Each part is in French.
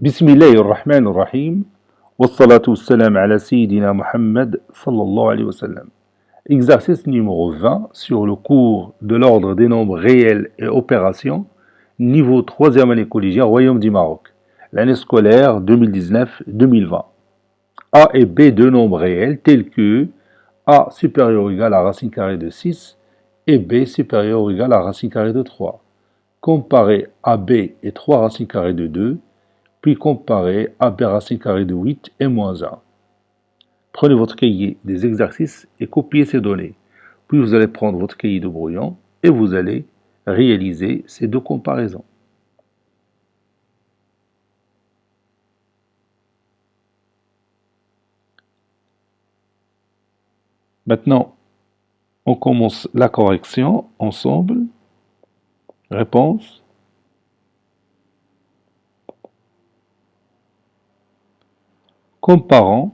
بسم الله الرحمن الرحيم والصلاة والسلام على سيدنا Muhammad sallallahu alayhi wa sallam. Exercice numéro 20 sur le cours de l'ordre des nombres réels et opérations, niveau 3e année collégienne, Royaume du Maroc, l'année scolaire 2019-2020. A et B deux nombres réels tels que A supérieur ou égal à racine carrée de 6 et B supérieur ou égal à racine carrée de 3. Comparez AB et 3 racines carrées de 2, puis comparez AB racine carrée de 8 et moins 1. Prenez votre cahier des exercices et copiez ces données. Puis vous allez prendre votre cahier de brouillon et vous allez réaliser ces deux comparaisons. Maintenant, on commence la correction ensemble. Réponse. Comparons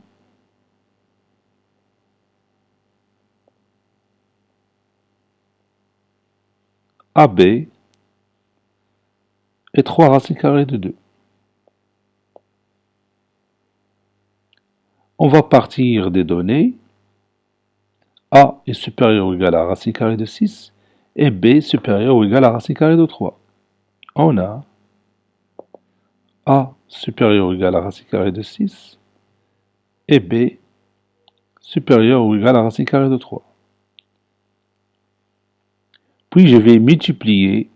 AB et 3 racines carrées de 2. On va partir des données. A est supérieur ou égal à racine carrée de 6 et B supérieur ou égal à racine carrée de 3. On a A supérieur ou égal à racine carrée de 6 et B supérieur ou égal à racine carrée de 3. Puis je vais multiplier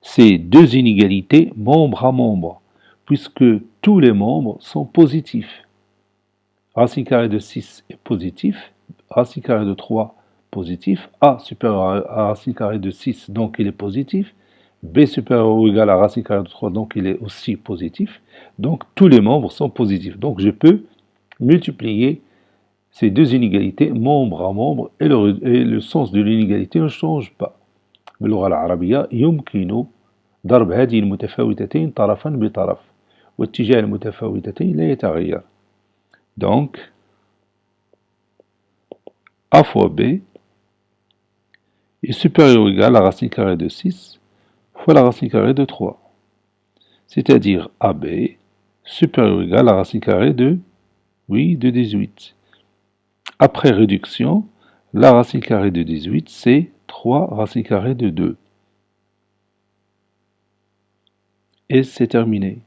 ces deux inégalités membre à membre, puisque tous les membres sont positifs. Racine carrée de 6 est positif, racine carrée de 3 positif, A supérieur à racine carrée de 6, donc il est positif, B supérieur ou égal à racine carrée de 3, donc il est aussi positif. Donc tous les membres sont positifs. Donc je peux multiplier ces deux inégalités membre à membre et le sens de l'inégalité ne change pas. باللغة العربية يمكن ضرب هذه المتفاوتتين طرفا بطرف واتجاه المتفاوتتين لا يتغير. Donc, A fois B est supérieur ou égal à la racine carrée de 6 fois la racine carrée de 3. C'est-à-dire AB supérieur ou égal à la racine carrée de 18. Après réduction, la racine carrée de 18, c'est 3 racine carrée de 2. Et c'est terminé.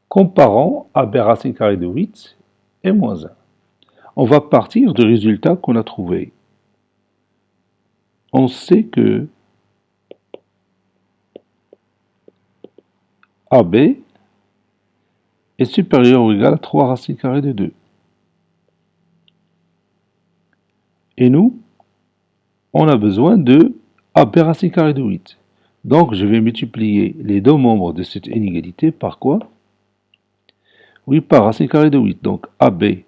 Comparons AB racine carrée de 8 et moins 1. On va partir du résultat qu'on a trouvé. On sait que AB est supérieur ou égal à 3 racines carrées de 2. Et nous, on a besoin de AB racine carrée de 8. Donc, je vais multiplier les deux membres de cette inégalité par quoi? Oui, par racine carrée de 8. Donc, AB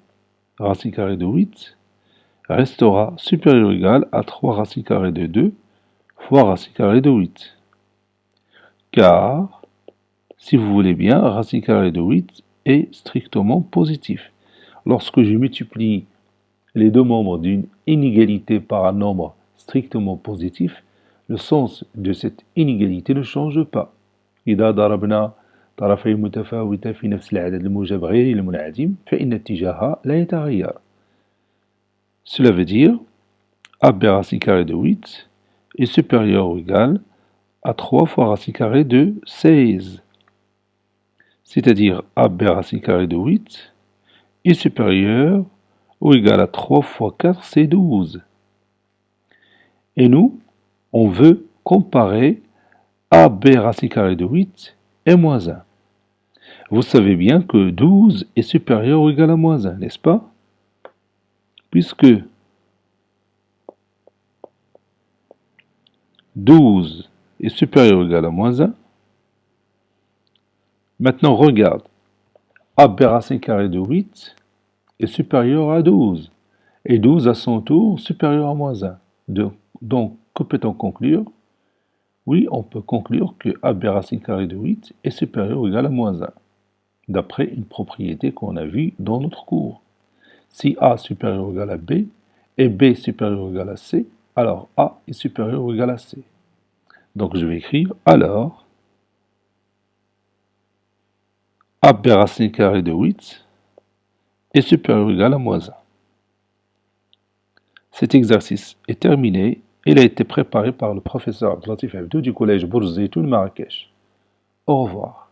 racine carrée de 8 restera supérieur ou égal à 3 racines carrées de 2 fois racine carrée de 8. Car, si vous voulez bien, racine carrée de 8 est strictement positif. Lorsque je multiplie les deux membres d'une inégalité par un nombre strictement positif, le sens de cette inégalité ne change pas. إذا ضربنا طرفي متفاوتة في نفس العدد الموجب غير المنعدم فإن اتجاهها لا يتغير. Cela veut dire AB racine carrée de 8 est supérieur ou égal à 3 fois racine carrée de 16. C'est-à-dire AB racine carrée de 8 est supérieur ou égal à 3 fois 4, c'est 12. Et nous, on veut comparer AB racine carrée de 8 et moins 1. Vous savez bien que 12 est supérieur ou égal à moins 1, n'est-ce pas? Puisque 12 est supérieur ou égal à moins 1, maintenant regarde, AB racine carrée de 8 est supérieur à 12, et 12 à son tour supérieur à moins 1. Donc, que peut-on conclure? Oui, on peut conclure que AB racine carrée de 8 est supérieur ou égal à moins 1, d'après une propriété qu'on a vue dans notre cours. Si A supérieur ou égal à B, et B supérieur ou égal à C, alors A est supérieur ou égal à C. Donc je vais écrire alors AB racine carrée de 8 est supérieur ou égal à moins 1. Cet exercice est terminé. Il a été préparé par le professeur Abdelatif Abdou du collège Bourz Zeytoun Marrakech. Au revoir.